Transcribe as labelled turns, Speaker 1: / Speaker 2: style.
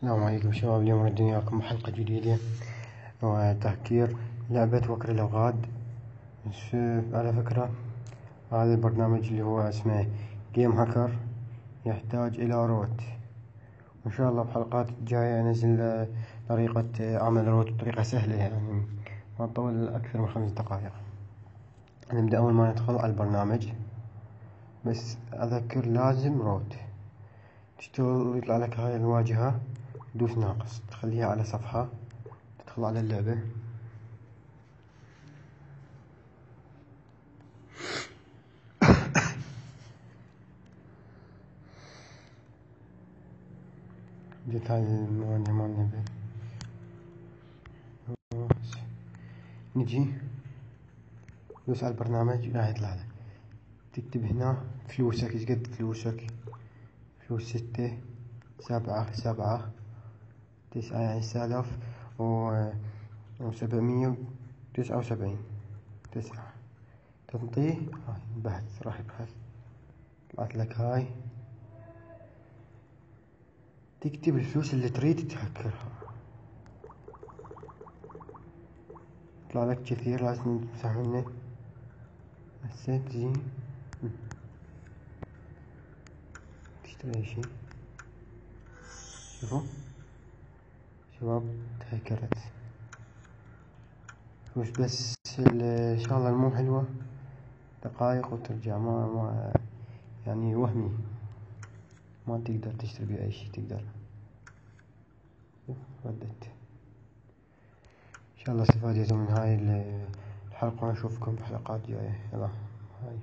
Speaker 1: السلام عليكم شباب. اليوم ردنا وياكم بحلقة جديدة وتهكير لعبة وكر الأوغاد. على فكرة هذا البرنامج اللي هو اسمه جيم هاكر يحتاج إلى روت، وإن شاء الله بحلقات الجاية أنزل طريقة عمل روت بطريقة سهلة، يعني ما تطول أكثر من 5 دقائق. نبدأ أول ما ندخل على البرنامج، بس أذكر لازم روت تشتغل. يطلع لك هاي الواجهة، دوس ناقص تخليها على صفحة، تدخل على اللعبة. جيت هاي المواجهة مال اللعبة، نجي دوس على البرنامج راح يطلع لك، تكتب هنا فلوسك ايش قد فلوسك. فلوس 6 7 7 9، يعني 6779 9. تنطيه هاي بحث، راح يبحث طلعت لك هاي، تكتب الفلوس اللي تريد تهكرها. يطلع لك كثير لازم تمسح منه. هسه تجي تشتري شي، شوفوا شباب تهكرت فلوس، بس الشغلة المو حلوة دقايق وترجع، ما يعني وهمي، ما تقدر تشتري بيه أي شي. تقدر ردت. إن شاء الله استفادتوا من هاي الحلقة، ونشوفكم بحلقات جاية. يلا هاي.